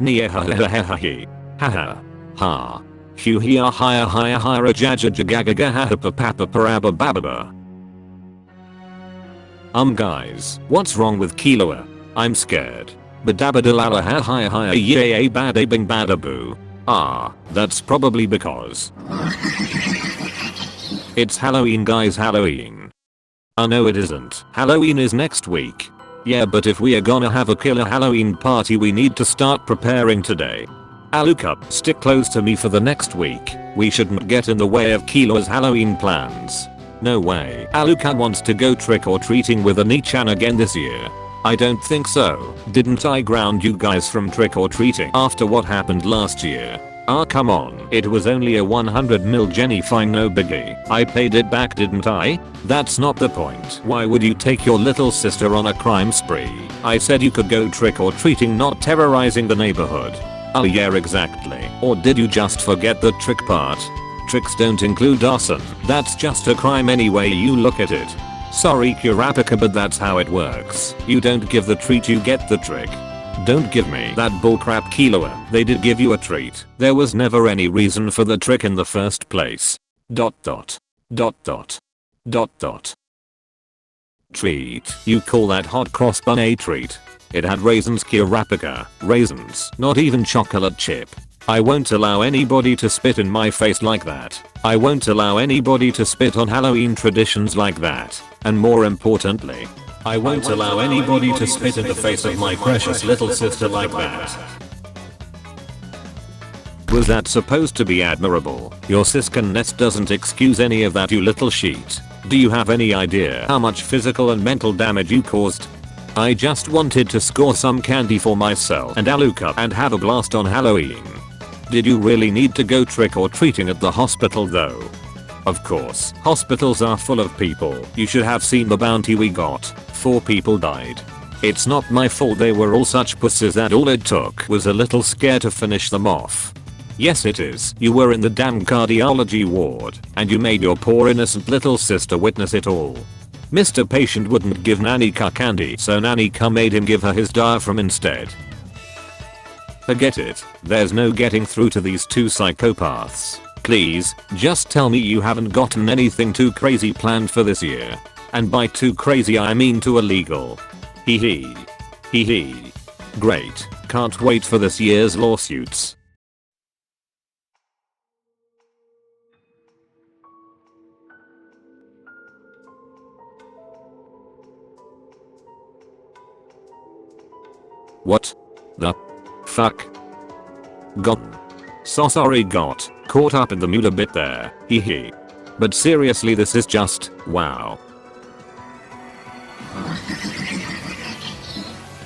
Neahahahahi. Haha. Ha. Huhia hia hia hira jajajagagagahapapapapapababa. Guys, what's wrong with Killua? I'm scared. Badabadalala ha hi hi yay badabing badaboo. Ah, that's probably because it's Halloween guys, Halloween. Oh no it isn't. Halloween is next week. Yeah, but if we are gonna have a killer Halloween party we need to start preparing today. Aluka, stick close to me for the next week. We shouldn't get in the way of Killua's Halloween plans. No way. Aluka wants to go trick-or-treating with Ani-chan again this year. I don't think so. Didn't I ground you guys from trick-or-treating after what happened last year? Ah come on. It was only a 100 mil Jenny fine, no biggie. I paid it back didn't I? That's not the point. Why would you take your little sister on a crime spree? I said you could go trick-or-treating, not terrorizing the neighborhood. Oh yeah exactly. Or did you just forget the trick part? Tricks don't include arson. That's just a crime any way you look at it. Sorry Kurapika, but that's how it works. You don't give the treat, you get the trick. Don't give me that bullcrap Killua. They did give you a treat. There was never any reason for the trick in the first place. ... Treat. You call that hot cross bun a treat? It had raisins, Kurapika. Raisins. Not even chocolate chip. I won't allow anybody to spit in my face like that. I won't allow anybody to spit on Halloween traditions like that. And more importantly, I won't allow anybody to spit in the face of my precious little sister like that. Was that supposed to be admirable? Your siskenness doesn't excuse any of that, you little sheet. Do you have any idea how much physical and mental damage you caused? I just wanted to score some candy for myself and Aluka and have a blast on Halloween. Did you really need to go trick-or-treating at the hospital though? Of course, hospitals are full of people. You should have seen the bounty we got. 4 people died. It's not my fault they were all such pussies that all it took was a little scare to finish them off. Yes it is. You were in the damn cardiology ward, and you made your poor innocent little sister witness it all. Mr. Patient wouldn't give Nanika candy, so Nanika made him give her his diaphragm instead. Forget it. There's no getting through to these 2 psychopaths. Please, just tell me you haven't gotten anything too crazy planned for this year. And by too crazy I mean too illegal. Hee hee. Hee hee. Great. Can't wait for this year's lawsuits. What the fuck? So sorry, got caught up in the mood a bit there, hee hee. But seriously, this is just, wow.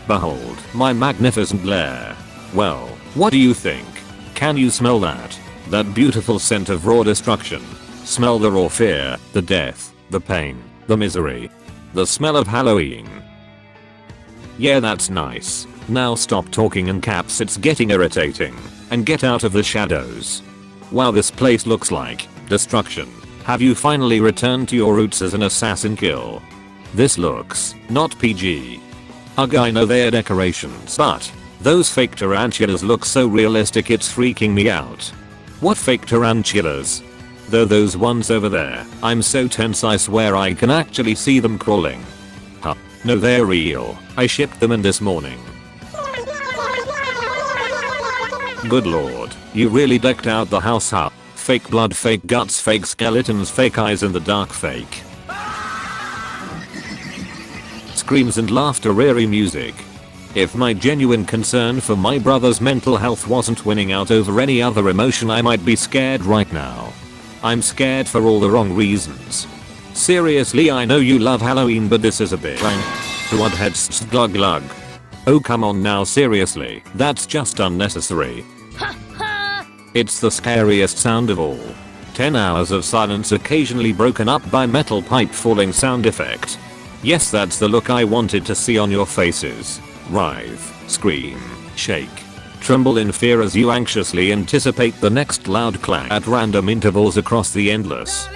Behold, my magnificent lair. Well, what do you think? Can you smell that? That beautiful scent of raw destruction. Smell the raw fear, the death, the pain, the misery. The smell of Halloween. Yeah, that's nice. Now stop talking in caps, it's getting irritating. And get out of the shadows. Wow, this place looks like destruction. Have you finally returned to your roots as an assassin kill? This looks not PG. Ugh, I know they're decorations, but those fake tarantulas look so realistic it's freaking me out. What fake tarantulas? Though those ones over there, I'm so tense I swear I can actually see them crawling. Huh, no they're real. I shipped them in this morning. Good lord, you really decked out the house, huh? Fake blood, fake guts, fake skeletons, fake eyes in the dark, fake screams and laughter, eerie music. If my genuine concern for my brother's mental health wasn't winning out over any other emotion, I might be scared right now. I'm scared for all the wrong reasons. Seriously, I know you love Halloween, but this is a bit glug glug. Oh come on now, seriously, that's just unnecessary. It's the scariest sound of all. 10 hours of silence occasionally broken up by metal pipe falling sound effect. Yes, that's the look I wanted to see on your faces. Writhe, scream, shake, tremble in fear as you anxiously anticipate the next loud clang at random intervals across the endless.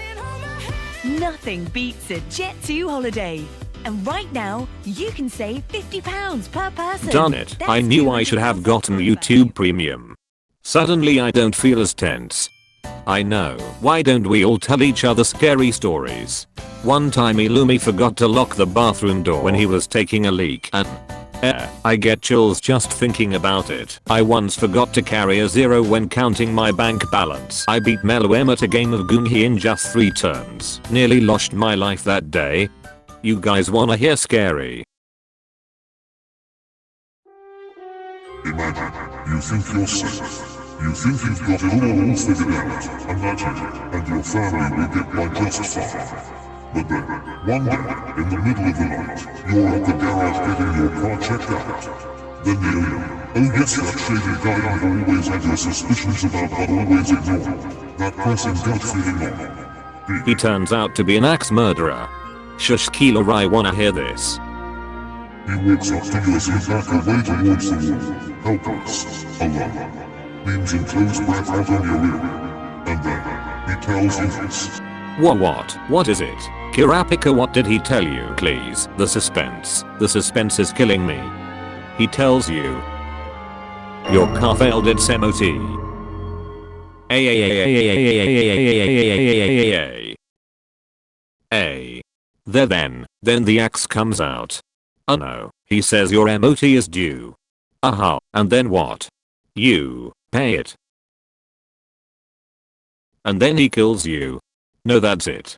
Nothing beats a Jet 2 holiday. And right now, you can save £50 per person. Darn it, I knew I should have gotten YouTube Premium. Suddenly I don't feel as tense. I know, why don't we all tell each other scary stories? One time Illumi forgot to lock the bathroom door when he was taking a leak and I get chills just thinking about it. I once forgot to carry a zero when counting my bank balance. I beat Meluem at a game of Gunhi in just 3 turns. Nearly lost my life that day. You guys wanna hear scary? Imagine, you think you're safe. You think you've got it all figured out, and that you and your family will get by just fine. But then, one day, in the middle of the night, you're at the garage getting your car checked out. Then the owner, oh yes, that shady guy you've always had your suspicions about but always ignored. That pressing gut feeling on. He turns out to be an axe murderer. Shush Killua, I wanna hear this. He walks up to you as you back away towards the wall, helpless, alone. Leans in close breath out on your ear. And then, he tells you this. What is it? Kurapika, what did he tell you? Please, the suspense is killing me. He tells you your car failed its MOT. Then the axe comes out. Oh no, he says your MOT is due. Aha, and then what? You pay it. And then he kills you. No, that's it.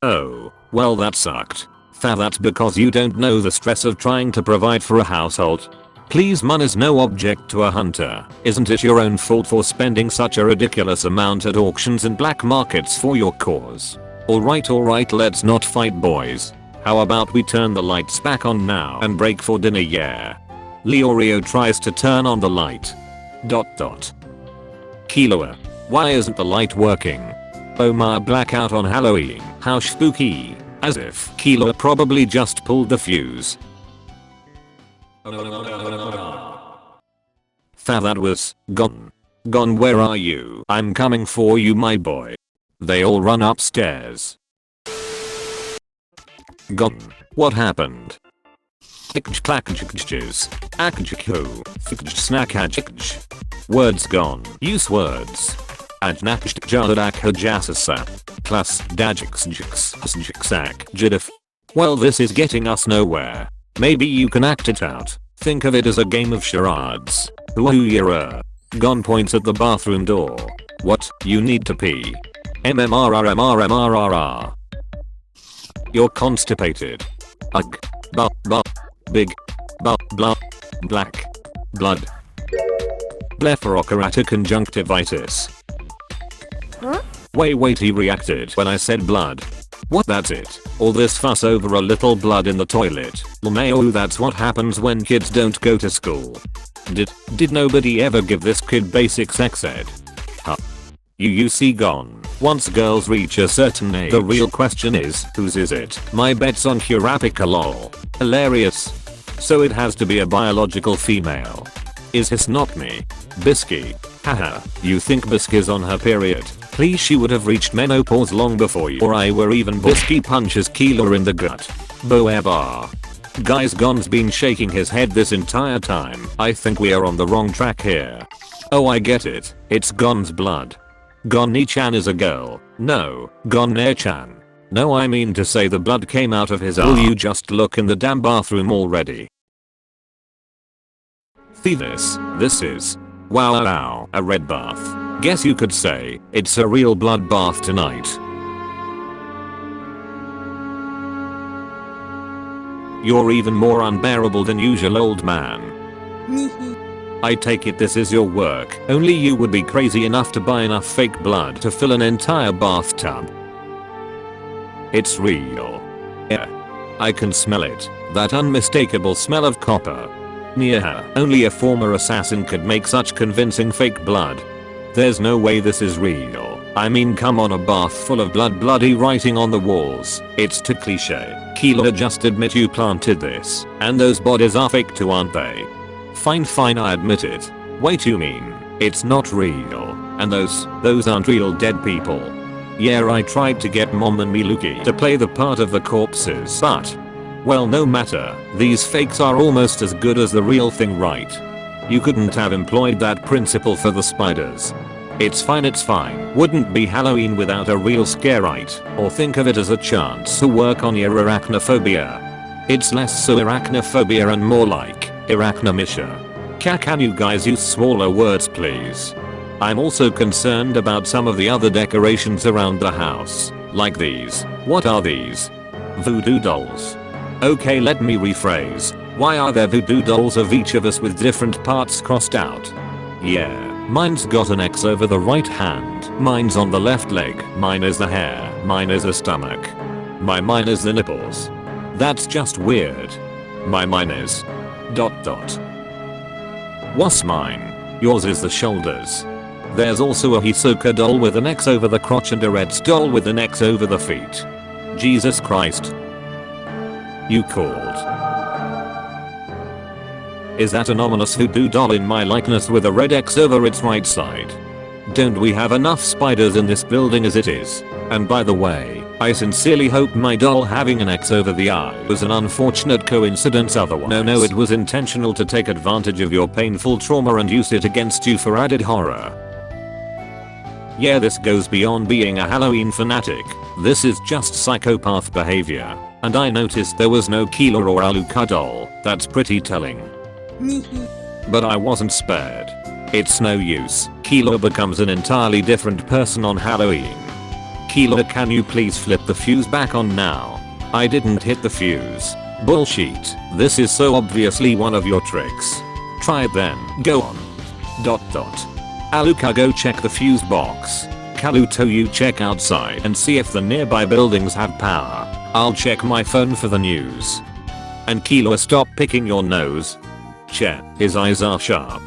Oh, well that sucked. That's because you don't know the stress of trying to provide for a household. Please, money's no object to a hunter. Isn't it your own fault for spending such a ridiculous amount at auctions and black markets for your cause? Alright, let's not fight, boys. How about we turn the lights back on now and break for dinner, yeah? Leorio tries to turn on the light. ... Killua, why isn't the light working? Oh my, blackout on Halloween, how spooky. As if Killua probably just pulled the fuse. That was Gon. Gon, where are you? I'm coming for you, my boy. They all run upstairs. Gon, what happened? Words gone. Use words. Well, this is getting us nowhere. Maybe you can act it out. Think of it as a game of charades. Gon points at the bathroom door. What? You need to pee. MMRRMRMRRR. You're constipated. Ugh. Big. Blah. Black. Blood. Blepharocorata conjunctivitis. Huh? Wait, he reacted when I said blood. What, that's it? All this fuss over a little blood in the toilet. LMAO, that's what happens when kids don't go to school. Did nobody ever give this kid basic sex ed? Huh. You see, Gon. Once girls reach a certain age, the real question is, whose is it? My bet's on Kurapika, lol. Hilarious. So it has to be a biological female. Is his not me? Bisky. Haha, you think Bisky's on her period? Please, she would have reached menopause long before you or I were even. Bisky punches Killua in the gut. Boebar. Guys, Gon's been shaking his head this entire time. I think we are on the wrong track here. Oh, I get it. It's Gon's blood. Gon-ni-chan is a girl. No, Gon-ne-chan. No, I mean to say the blood came out of his eye. Will you just look in the damn bathroom already? This is. Wow, a red bath. Guess you could say, it's a real blood bath tonight. You're even more unbearable than usual, old man. I take it this is your work. Only you would be crazy enough to buy enough fake blood to fill an entire bathtub. It's real. Yeah. I can smell it. That unmistakable smell of copper. Yeah, only a former assassin could make such convincing fake blood. There's no way this is real. I mean, come on, a bath full of blood, bloody writing on the walls. It's too cliche. Killua, just admit you planted this. And those bodies are fake too, aren't they? Fine, I admit it. Wait, you mean it's not real? And those aren't real dead people? Yeah, I tried to get Mom and Miluki to play the part of the corpses, but well, no matter, these fakes are almost as good as the real thing, right? You couldn't have employed that principle for the spiders. It's fine. Wouldn't be Halloween without a real scare, right? Or think of it as a chance to work on your arachnophobia. It's less so arachnophobia and more like arachnomisha. Can you guys use smaller words, please? I'm also concerned about some of the other decorations around the house, like these. What are these? Voodoo dolls. Okay, let me rephrase. Why are there voodoo dolls of each of us with different parts crossed out? Yeah, mine's got an X over the right hand, mine's on the left leg, mine is the hair, mine is the stomach. Mine is the nipples. That's just weird. Mine is ... What's mine? Yours is the shoulders. There's also a Hisoka doll with an X over the crotch and a Reds doll with an X over the feet. Jesus Christ. You called. Is that an ominous voodoo doll in my likeness with a red X over its right side? Don't we have enough spiders in this building as it is? And by the way, I sincerely hope my doll having an X over the eye was an unfortunate coincidence otherwise. No, it was intentional to take advantage of your painful trauma and use it against you for added horror. Yeah, this goes beyond being a Halloween fanatic. This is just psychopath behavior. And I noticed there was no Killua or Aluka doll. That's pretty telling. But I wasn't spared. It's no use. Killua becomes an entirely different person on Halloween. Killua, can you please flip the fuse back on now? I didn't hit the fuse. Bullshit. This is so obviously one of your tricks. Try it then. Go on. ... Aluka, go check the fuse box. Kaluto, you check outside and see if the nearby buildings have power. I'll check my phone for the news. And Killua, stop picking your nose. Che, his eyes are sharp.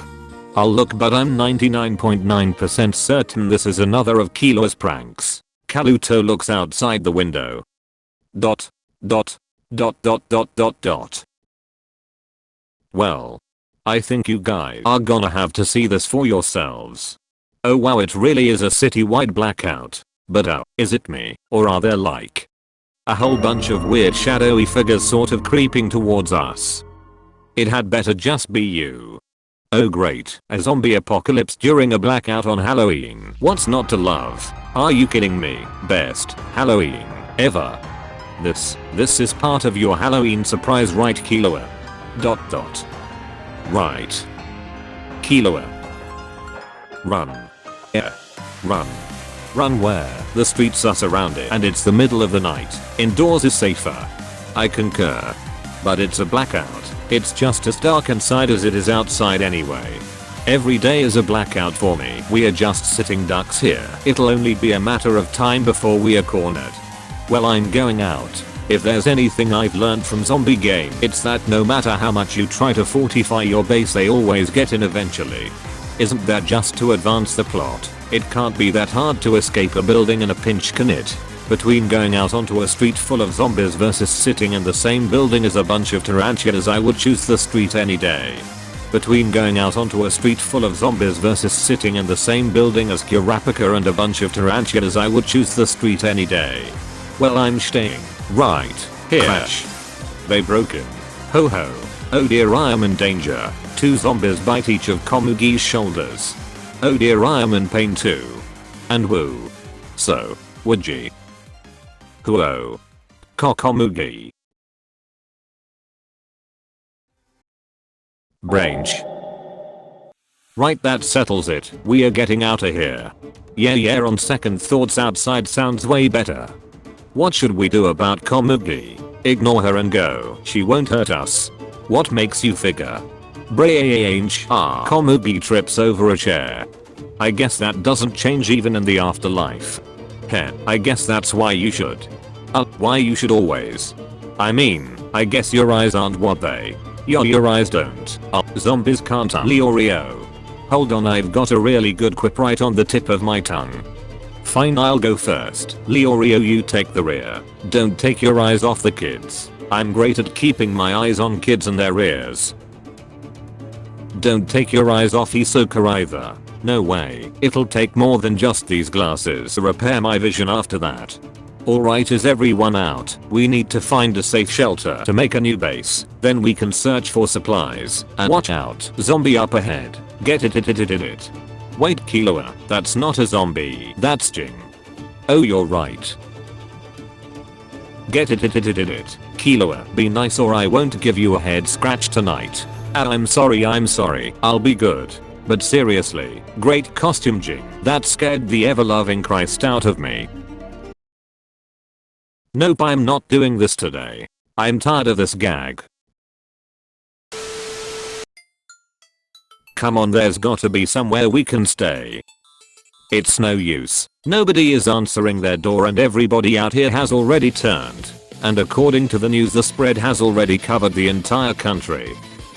I'll look, but I'm 99.9% certain this is another of Killua's pranks. Kaluto looks outside the window. ... Well, I think you guys are gonna have to see this for yourselves. Oh wow, it really is a citywide blackout. But oh, is it me, or are there like a whole bunch of weird shadowy figures sort of creeping towards us? It had better just be you. Oh great, a zombie apocalypse during a blackout on Halloween. What's not to love? Are you kidding me? Best Halloween ever. This is part of your Halloween surprise, right, Killua? ... Right. Killua. Run. Yeah. Run. Run where? The streets are surrounded and it's the middle of the night. Indoors is safer. I concur. But it's a blackout. It's just as dark inside as it is outside anyway. Every day is a blackout for me. We are just sitting ducks here. It'll only be a matter of time before we are cornered. Well, I'm going out. If there's anything I've learned from zombie game, it's that no matter how much you try to fortify your base, they always get in eventually. Isn't that just to advance the plot? It can't be that hard to escape a building in a pinch, can it? Between going out onto a street full of zombies versus sitting in the same building as a bunch of tarantulas, I would choose the street any day. Between going out onto a street full of zombies versus sitting in the same building as Kurapika and a bunch of tarantulas, I would choose the street any day. Well, I'm staying right here. Crash. They broke in. Ho ho. Oh dear, I am in danger. 2 zombies bite each of Komugi's shoulders. Oh dear, I am in pain too. And woo. So, would ye? Huo. Kokomugi. Branch. Right, that settles it. We are getting out of here. Yeah, on second thoughts outside sounds way better. What should we do about Komugi? Ignore her and go. She won't hurt us. What makes you figure? Branch. Komugi trips over a chair. I guess that doesn't change even in the afterlife. Heh, I guess that's why you should. Why you should always. I mean, I guess your eyes aren't what they. Your eyes don't. Zombies can't. Leorio. Hold on, I've got a really good quip right on the tip of my tongue. Fine, I'll go first. Leorio, you take the rear. Don't take your eyes off the kids. I'm great at keeping my eyes on kids and their ears. Don't take your eyes off Hisoka either. No way, it'll take more than just these glasses to repair my vision after that. Alright, is everyone out? We need to find a safe shelter to make a new base. Then we can search for supplies. And watch out, zombie up ahead. Get it. Wait, Killua, that's not a zombie, that's Jing. Oh, you're right. Get it. Killua, be nice or I won't give you a head scratch tonight. I'm sorry, I'll be good. But seriously, great costume, Jing. That scared the ever-loving Christ out of me. Nope, I'm not doing this today. I'm tired of this gag. Come on, there's gotta be somewhere we can stay. It's no use. Nobody is answering their door and everybody out here has already turned. And according to the news, the spread has already covered the entire country.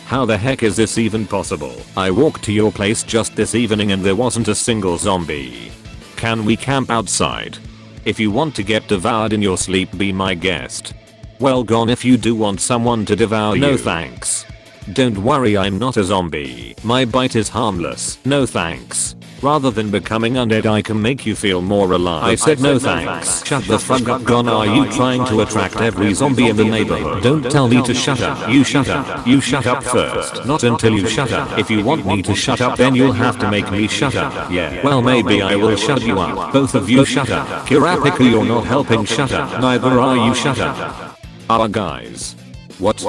How the heck is this even possible? I walked to your place just this evening and there wasn't a single zombie. Can we camp outside? If you want to get devoured in your sleep, be my guest. Well, gone if you do want someone to devour you. No thanks. Don't worry, I'm not a zombie. My bite is harmless. No thanks. Rather than becoming undead, I can make you feel more alive. I said no thanks. Shut the fuck up, Gon. Are you trying to attract every zombie in the neighborhood? Don't tell me to shut up. You shut up. You shut up first. Not until you shut up. If you want me to shut up, then you'll have to make me shut up. Yeah. Well, maybe I will shut you up. Both of you shut up. Kurapika, you're not helping. Shut up. Neither are you. Shut up. Guys. What?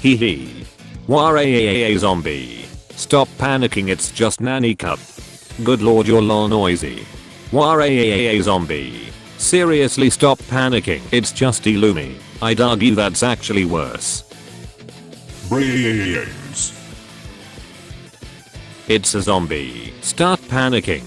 Hee. Wah zombie. Stop panicking, it's just Nanny Cup. Good lord, you're lol noisy. Wah zombie. Seriously, stop panicking, it's just Illumi. I'd argue that's actually worse. Brains. It's a zombie. Start panicking.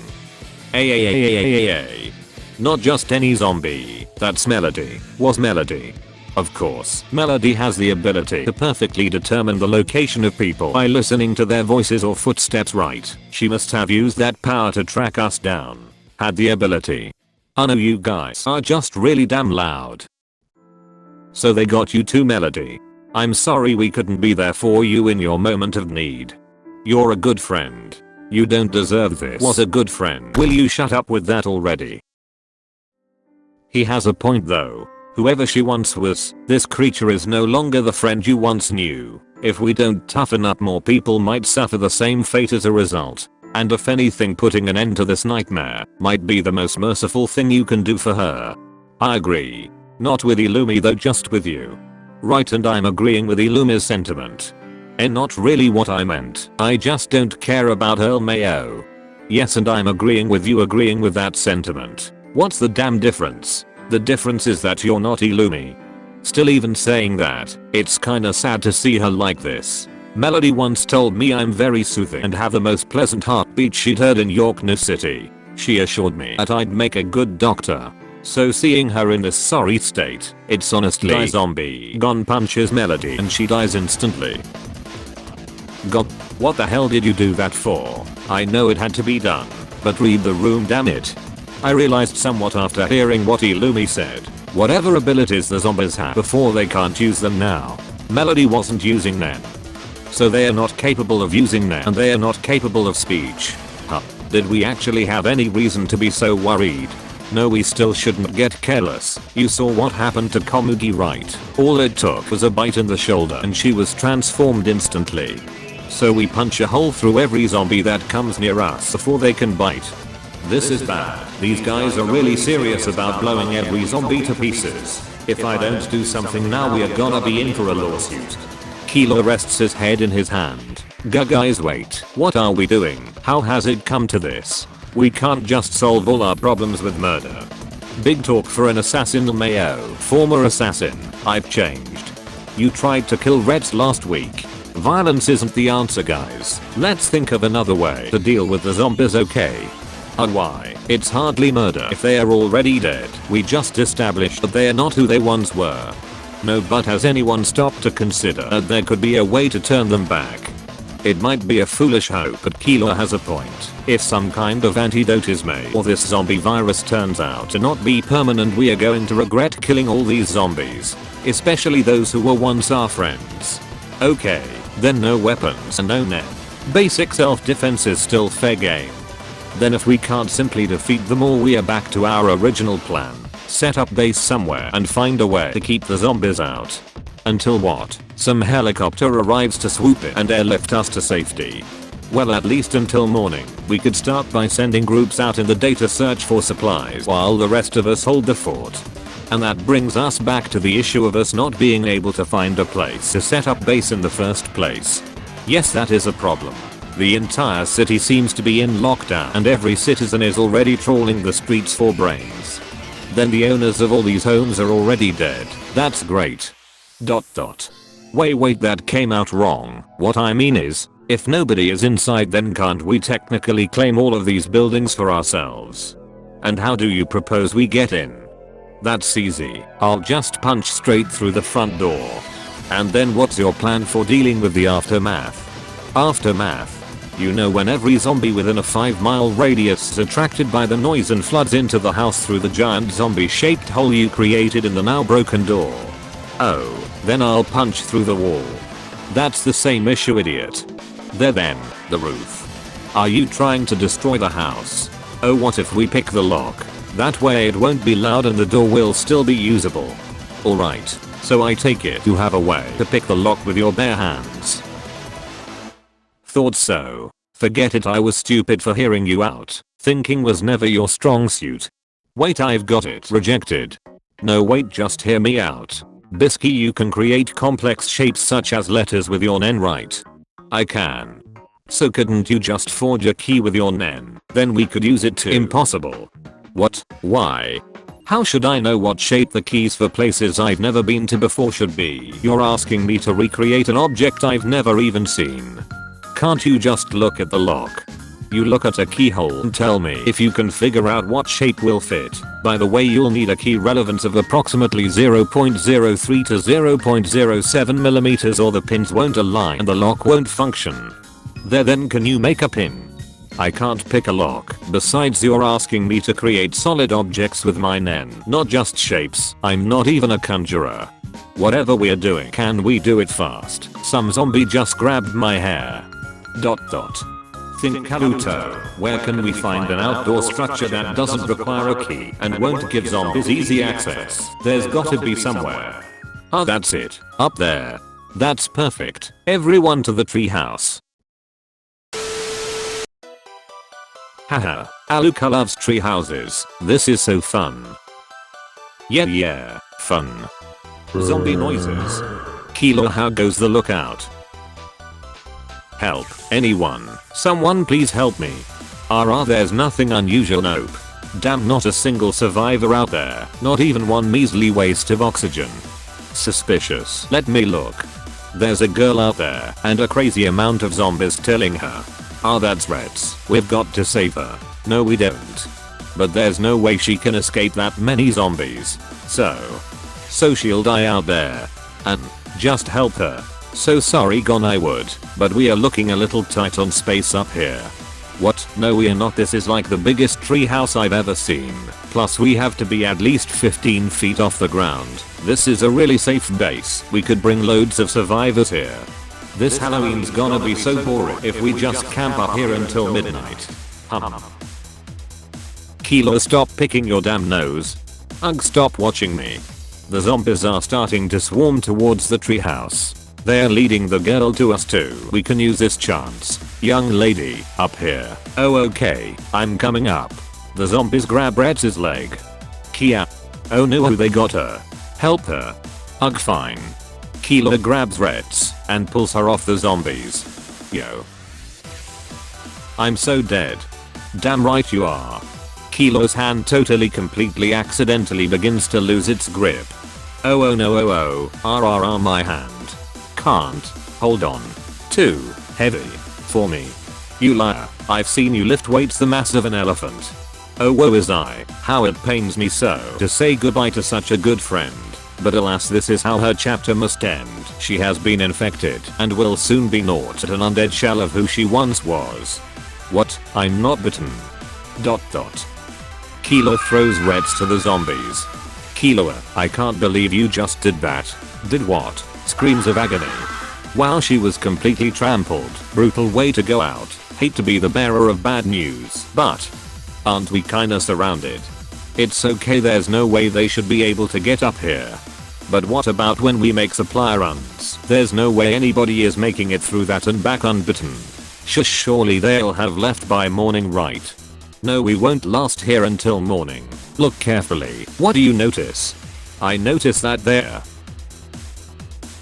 Not just any zombie. That's Melody. Was Melody. Of course, Melody has the ability to perfectly determine the location of people by listening to their voices or footsteps, right? She must have used that power to track us down. Had the ability. I know you guys are just really damn loud. So they got you too, Melody. I'm sorry we couldn't be there for you in your moment of need. You're a good friend. You don't deserve this. Was a good friend. Will you shut up with that already? He has a point though. Whoever she once was, this creature is no longer the friend you once knew. If we don't toughen up, more people might suffer the same fate as a result. And if anything, putting an end to this nightmare might be the most merciful thing you can do for her. I agree. Not with Illumi though, just with you. Right, and I'm agreeing with Illumi's sentiment. And not really what I meant. I just don't care about Earl Mayo. Yes, and I'm agreeing with you agreeing with that sentiment. What's the damn difference? The difference is that you're not Illumi. Still, even saying that, it's kinda sad to see her like this. Melody once told me I'm very soothing and have the most pleasant heartbeat she'd heard in York New City. She assured me that I'd make a good doctor. So seeing her in this sorry state, it's honestly die zombie. Gon punches Melody and she dies instantly. God, what the hell did you do that for? I know it had to be done, but read the room, damn it. I realized somewhat after hearing what Illumi said. Whatever abilities the zombies had before, they can't use them now. Melody wasn't using them. So they are not capable of using them and they are not capable of speech. Huh. Did we actually have any reason to be so worried? No, we still shouldn't get careless. You saw what happened to Komugi, right? All it took was a bite in the shoulder and she was transformed instantly. So we punch a hole through every zombie that comes near us before they can bite. This is bad. These guys are really serious about blowing every zombie to pieces. If I don't do something now, we are gonna be in for a lawsuit. Killua rests his head in his hand. Guys, wait. What are we doing? How has it come to this? We can't just solve all our problems with murder. Big talk for an assassin, Mayo. Former assassin. I've changed. You tried to kill Reds last week. Violence isn't the answer, guys. Let's think of another way to deal with the zombies, okay? Why? It's hardly murder if they are already dead. We just established that they are not who they once were. No, but has anyone stopped to consider that there could be a way to turn them back? It might be a foolish hope, but Killua has a point. If some kind of antidote is made or this zombie virus turns out to not be permanent, we are going to regret killing all these zombies. Especially those who were once our friends. Okay, then no weapons and no net. Basic self-defense is still fair game. Then if we can't simply defeat them all, we are back to our original plan. Set up base somewhere and find a way to keep the zombies out. Until what? Some helicopter arrives to swoop in and airlift us to safety. Well, at least until morning. We could start by sending groups out in the day to search for supplies while the rest of us hold the fort. And that brings us back to the issue of us not being able to find a place to set up base in the first place. Yes, that is a problem. The entire city seems to be in lockdown and every citizen is already trawling the streets for brains. Then the owners of all these homes are already dead. That's great. ... Wait, that came out wrong. What I mean is, if nobody is inside, then can't we technically claim all of these buildings for ourselves? And how do you propose we get in? That's easy. I'll just punch straight through the front door. And then what's your plan for dealing with the aftermath? Aftermath? You know, when every zombie within a 5-mile radius is attracted by the noise and floods into the house through the giant zombie-shaped hole you created in the now broken door. Oh, then I'll punch through the wall. That's the same issue, idiot. Then, the roof. Are you trying to destroy the house? Oh, what if we pick the lock? That way it won't be loud and the door will still be usable. Alright, so I take it you have a way to pick the lock with your bare hands. Thought so. Forget it, I was stupid for hearing you out. Thinking was never your strong suit. Wait, I've got it. Rejected. No, wait, just hear me out. Bisky, you can create complex shapes such as letters with your nen, right? I can. So couldn't you just forge a key with your nen? Then we could use it too. Impossible. What? Why? How should I know what shape the keys for places I've never been to before should be? You're asking me to recreate an object I've never even seen. Can't you just look at the lock? You look at a keyhole and tell me if you can figure out what shape will fit. By the way, you'll need a key relevance of approximately 0.03 to 0.07mm or the pins won't align and the lock won't function. Then can you make a pin? I can't pick a lock. Besides, you're asking me to create solid objects with my nen, not just shapes. I'm not even a conjurer. Whatever we're doing, can we do it fast? Some zombie just grabbed my hair. ... Think, Kaluto, where can we find an outdoor structure that doesn't require a key and won't give zombies easy access? There's gotta be somewhere. Ah, that's it. Up there. That's perfect. Everyone to the treehouse. Haha, Aluka loves tree houses. This is so fun. Yeah, fun. Zombie noises. Killua, how goes the lookout? Help, anyone. Someone please help me. There's nothing unusual, nope. Damn, not a single survivor out there. Not even one measly waste of oxygen. Suspicious. Let me look. There's a girl out there and a crazy amount of zombies tailing her. That's Reds. We've got to save her. No, we don't. But there's no way she can escape that many zombies. So she'll die out there. And just help her. So sorry, Gon, I would, but we are looking a little tight on space up here. What? No, we are not. This is like the biggest treehouse I've ever seen. Plus we have to be at least 15 feet off the ground. This is a really safe base. We could bring loads of survivors here. This Halloween's gonna be so boring if we just camp up here until midnight. Killua, stop picking your damn nose. Ugh, stop watching me. The zombies are starting to swarm towards the treehouse. They're leading the girl to us too. We can use this chance. Young lady, up here. Oh, okay, I'm coming up. The zombies grab Reds' leg. Kia. Oh no, they got her. Help her. Ugh, fine. Killua grabs Reds and pulls her off the zombies. Yo. I'm so dead. Damn right you are. Killua's hand completely accidentally begins to lose its grip. Oh no, my hand. Can't. Hold on. Too heavy for me. You liar. I've seen you lift weights the mass of an elephant. Oh, woe is I. How it pains me so to say goodbye to such a good friend. But alas, this is how her chapter must end. She has been infected and will soon be naught at an undead shell of who she once was. What? I'm not bitten. ... Killua throws Reds to the zombies. Killua, I can't believe you just did that. Did what? Screams of agony. Wow, she was completely trampled. Brutal way to go out. Hate to be the bearer of bad news, but aren't we kinda surrounded? It's okay, there's no way they should be able to get up here. But what about when we make supply runs? There's no way anybody is making it through that and back unbitten. Surely they'll have left by morning, right? No, we won't last here until morning. Look carefully. What do you notice? I notice that there.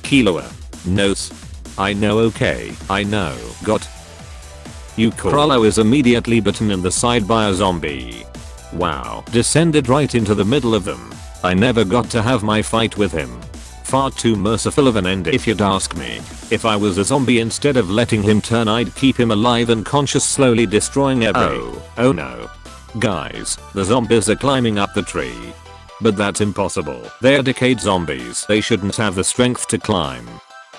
Killua. Nose. I know, okay, I know. Got. You Krallo is immediately bitten in the side by a zombie. Wow. Descended right into the middle of them. I never got to have my fight with him. Far too merciful of an ending if you'd ask me. If I was a zombie, instead of letting him turn, I'd keep him alive and conscious, slowly destroying every. Oh no. Guys, the zombies are climbing up the tree. But that's impossible. They're decayed zombies. They shouldn't have the strength to climb.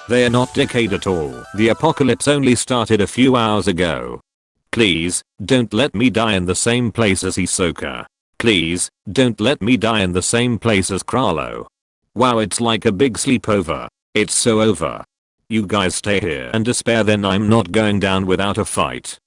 They're not decayed at all. The apocalypse only started a few hours ago. Please, don't let me die in the same place as Hisoka. Please, don't let me die in the same place as Krallo. Wow, it's like a big sleepover. It's so over. You guys stay here and despair, then I'm not going down without a fight.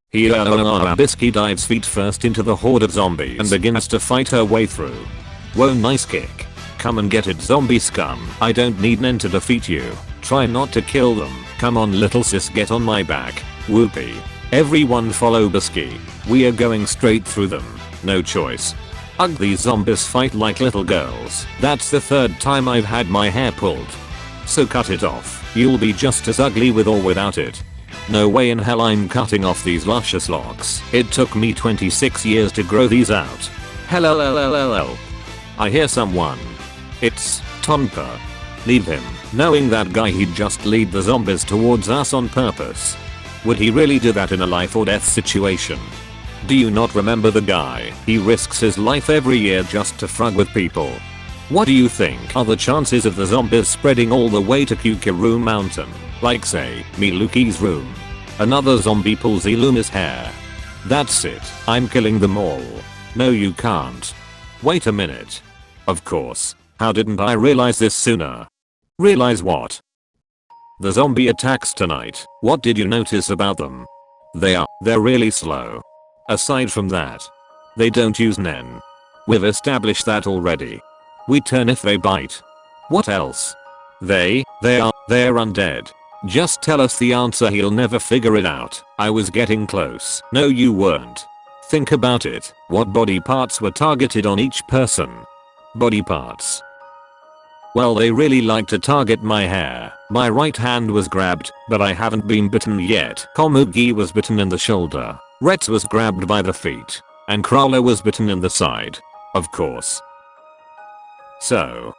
Here, Bisky dives feet first into the horde of zombies and begins to fight her way through. Whoa, nice kick. Come and get it, zombie scum. I don't need Nen to defeat you. Try not to kill them. Come on, little sis, get on my back. Whoopee. Everyone follow Bisky. We are going straight through them. No choice. Ugh, these zombies fight like little girls. That's the third time I've had my hair pulled. So cut it off. You'll be just as ugly with or without it. No way in hell I'm cutting off these luscious locks. It took me 26 years to grow these out. Hello. I hear someone. It's Tonpa. Leave him. Knowing that guy, he'd just lead the zombies towards us on purpose. Would he really do that in a life or death situation? Do you not remember the guy? He risks his life every year just to frug with people. What do you think are the chances of the zombies spreading all the way to Kukuru Mountain? Like say, Miluki's room. Another zombie pulls Iluma's hair. That's it. I'm killing them all. No, you can't. Wait a minute. Of course. How didn't I realize this sooner? Realize what? The zombie attacks tonight. What did you notice about them? They're really slow. Aside from that, they don't use Nen. We've established that already. We turn if they bite. What else? They're undead. Just tell us the answer, he'll never figure it out. I was getting close. No, you weren't. Think about it. What body parts were targeted on each person? Body parts. Well, they really like to target my hair. My right hand was grabbed, but I haven't been bitten yet. Komugi was bitten in the shoulder. Retz was grabbed by the feet. And Krallo was bitten in the side. Of course. So,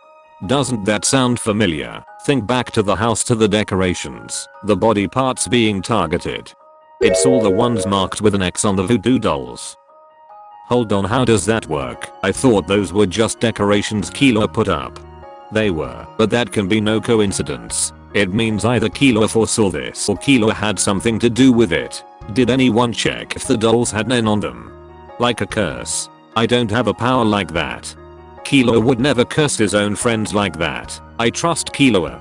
doesn't that sound familiar? Think back to the house, to the decorations, the body parts being targeted. It's all the ones marked with an X on the voodoo dolls. Hold on, how does that work? I thought those were just decorations Killua put up. They were, but that can be no coincidence. It means either Killua foresaw this or Killua had something to do with it. Did anyone check if the dolls had Nen on them? Like a curse. I don't have a power like that. Killua would never curse his own friends like that. I trust Killua.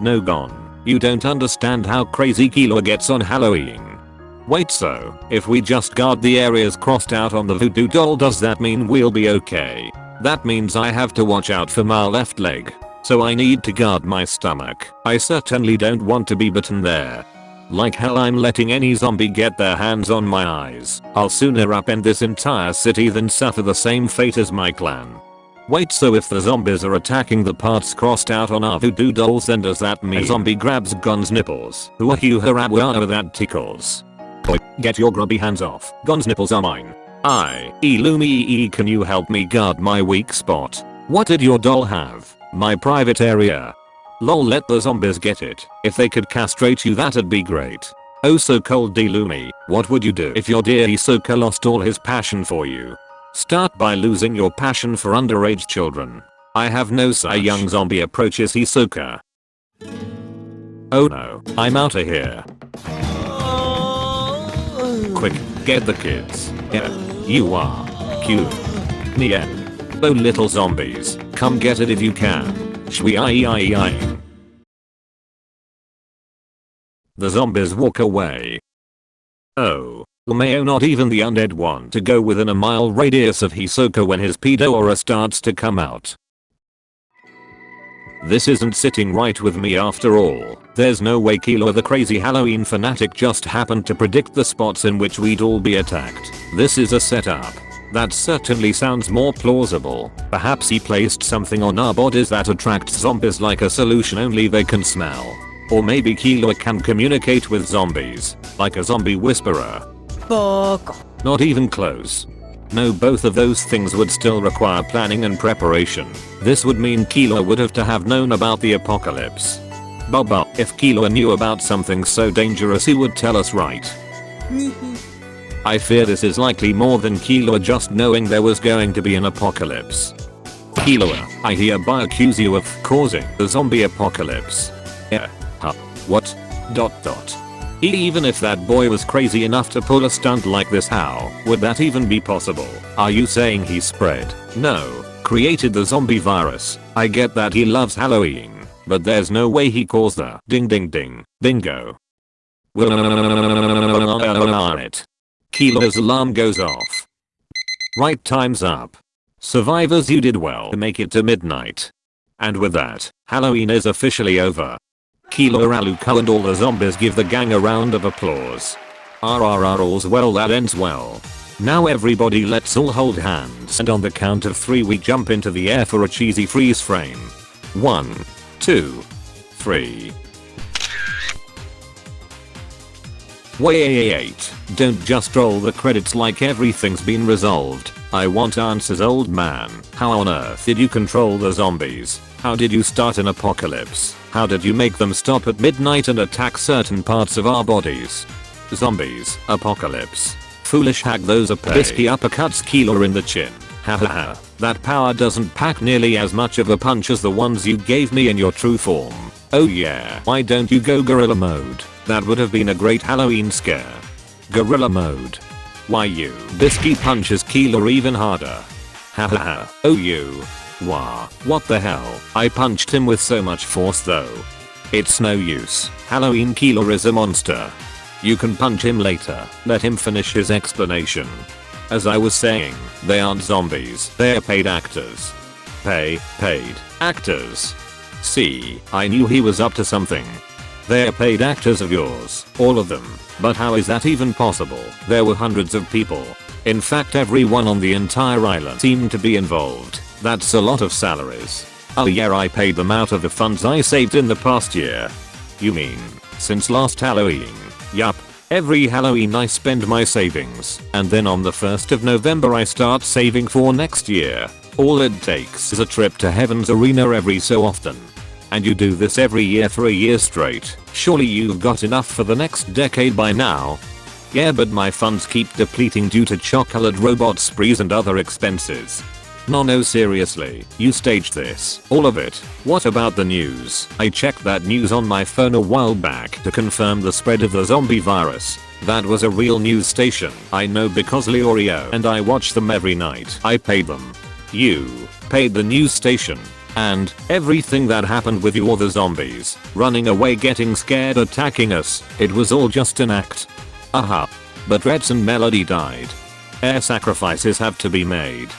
No, Gon. You don't understand how crazy Killua gets on Halloween. Wait, so if we just guard the areas crossed out on the voodoo doll, does that mean we'll be okay? That means I have to watch out for my left leg. So I need to guard my stomach. I certainly don't want to be bitten there. Like hell, I'm letting any zombie get their hands on my eyes. I'll sooner upend this entire city than suffer the same fate as my clan. Wait, so if the zombies are attacking the parts crossed out on our voodoo dolls, then does that mean a zombie grabs Gon's nipples? That tickles. Boy, get your grubby hands off. Gon's nipples are mine. Illumi, can you help me guard my weak spot? What did your doll have? My private area. Lol, let the zombies get it. If they could castrate you, that'd be great. Oh, so cold, Illumi. What would you do if your dear Hisoka lost all his passion for you? Start by losing your passion for underage children. I have no say. A young zombie approaches Hisoka. Oh no, I'm outta here. Quick, get the kids. Yeah, you are cute. Nien. Oh, little zombies, come get it if you can. Shwee. The zombies walk away. Oh. Mayo not even the undead want to go within a mile radius of Hisoka when his pedo aura starts to come out. This isn't sitting right with me after all. There's no way Killua the crazy Halloween fanatic just happened to predict the spots in which we'd all be attacked. This is a setup. That certainly sounds more plausible. Perhaps he placed something on our bodies that attracts zombies like a solution only they can smell. Or maybe Killua can communicate with zombies, like a zombie whisperer. Fuck. Not even close. No, both of those things would still require planning and preparation. This would mean Killua would have to have known about the apocalypse. Baba, if Killua knew about something so dangerous he would tell us, right? I fear this is likely more than Killua just knowing there was going to be an apocalypse. Killua, I hereby accuse you of causing the zombie apocalypse. Yeah. Huh. What? ... Even if that boy was crazy enough to pull a stunt like this, how would that even be possible? Are you saying he spread, no, created the zombie virus? I get that he loves Halloween, but there's no way he caused the ding ding ding bingo. Killua's alarm goes off. Right, time's up. Survivors, you did well to make it to midnight. And with that, Halloween is officially over. Killua, Aluka and all the zombies give the gang a round of applause. All's well that ends well. Now everybody, let's all hold hands and on the count of 3 we jump into the air for a cheesy freeze frame. 1, 2, 3. Wait, don't just roll the credits like everything's been resolved. I want answers, old man. How on earth did you control the zombies? How did you start an apocalypse? How did you make them stop at midnight and attack certain parts of our bodies? Zombies, apocalypse. Foolish hack, those are pesky uppercuts Killua in the chin. Hahaha, that power doesn't pack nearly as much of a punch as the ones you gave me in your true form. Oh yeah, why don't you go gorilla mode? That would have been a great Halloween scare. Gorilla mode. Why you bisky punches Killua even harder. Hahaha, oh you. Wah, what the hell? I punched him with so much force though. It's no use. Halloween Killua is a monster. You can punch him later. Let him finish his explanation. As I was saying, they aren't zombies. They're paid actors. Paid actors. See, I knew he was up to something. They're paid actors of yours, all of them. But how is that even possible? There were hundreds of people. In fact, everyone on the entire island seemed to be involved. That's a lot of salaries. Oh yeah, I paid them out of the funds I saved in the past year. You mean, since last Halloween? Yup. Every Halloween I spend my savings, and then on the 1st of November I start saving for next year. All it takes is a trip to Heaven's Arena every so often. And you do this every year for a year straight. Surely you've got enough for the next decade by now. Yeah, but my funds keep depleting due to chocolate robot sprees and other expenses. No, seriously, you staged this, all of it. What about the news? I checked that news on my phone a while back to confirm the spread of the zombie virus. That was a real news station. I know because Leorio and I watch them every night. I paid them. You paid the news station. And everything that happened with you or the zombies, running away, getting scared, attacking us, it was all just an act. Aha. But Reds and Melody died. Air sacrifices have to be made. ...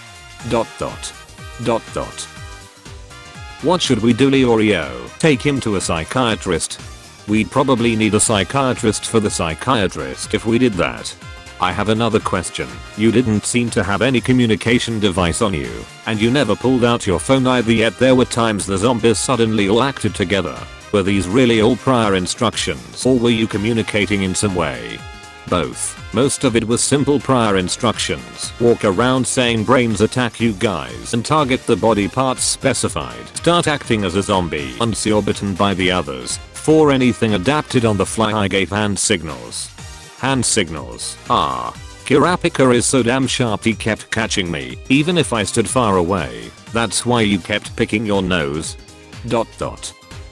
What should we do, Leorio? Take him to a psychiatrist? We'd probably need a psychiatrist for the psychiatrist if we did that. I have another question. You didn't seem to have any communication device on you, and you never pulled out your phone either, yet there were times the zombies suddenly all acted together. Were these really all prior instructions, or were you communicating in some way? Both. Most of it was simple prior instructions. Walk around saying brains attack you guys and target the body parts specified. Start acting as a zombie once you're bitten by the others. For anything adapted on the fly I gave hand signals. Hand signals. Kurapika is so damn sharp he kept catching me, even if I stood far away. That's why you kept picking your nose. ...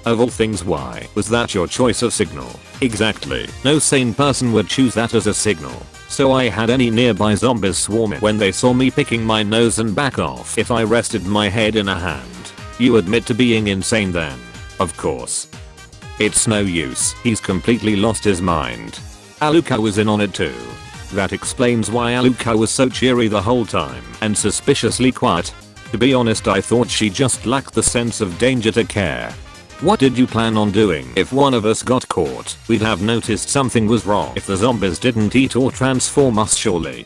Of all things, why was that your choice of signal? Exactly. No sane person would choose that as a signal. So I had any nearby zombies swarm when they saw me picking my nose and back off if I rested my head in a hand. You admit to being insane then? Of course. It's no use. He's completely lost his mind. Aluka was in on it too. That explains why Aluka was so cheery the whole time and suspiciously quiet. To be honest, I thought she just lacked the sense of danger to care. What did you plan on doing if one of us got caught? We'd have noticed something was wrong if the zombies didn't eat or transform us surely.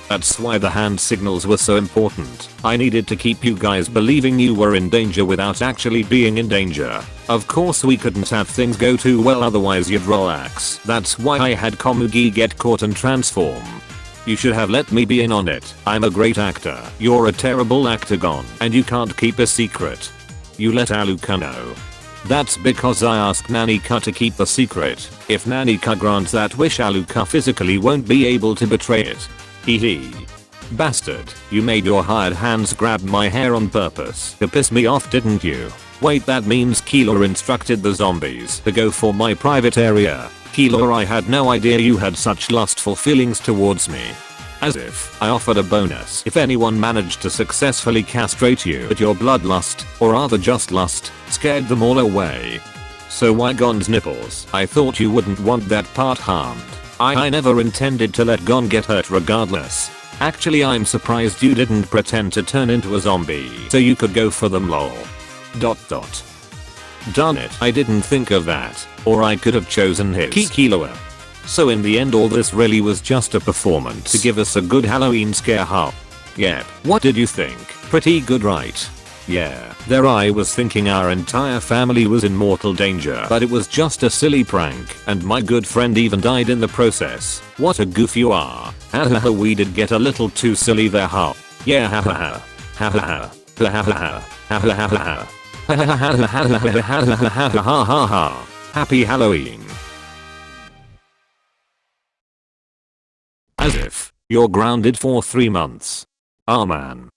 That's why the hand signals were so important. I needed to keep you guys believing you were in danger without actually being in danger. Of course we couldn't have things go too well, otherwise you'd relax. That's why I had Komugi get caught and transform. You should have let me be in on it. I'm a great actor. You're a terrible actor, Gon, and you can't keep a secret. You let Aluka know. That's because I asked Nanika to keep the secret. If Nanika grants that wish, Aluka physically won't be able to betray it. Hee. Bastard, you made your hired hands grab my hair on purpose to piss me off, didn't you? Wait, that means Killua instructed the zombies to go for my private area. Killua, I had no idea you had such lustful feelings towards me. As if I offered a bonus if anyone managed to successfully castrate you, but your bloodlust, or rather just lust, scared them all away. So why Gon's nipples? I thought you wouldn't want that part harmed. I never intended to let Gon get hurt regardless. Actually, I'm surprised you didn't pretend to turn into a zombie so you could go for them, lol. Darn it, I didn't think of that. Or I could have chosen his Killua. So in the end, all this really was just a performance to give us a good Halloween scare, huh? Yep, what did you think? Pretty good, right? Yeah, there I was thinking our entire family was in mortal danger, but it was just a silly prank, and my good friend even died in the process. What a goof you are. Hahaha, we did get a little too silly there, huh? Yeah, hahaha. Hahaha. Hahaha. Hahaha. Hahaha. Happy Halloween. As if you're grounded for 3 months. Ah man.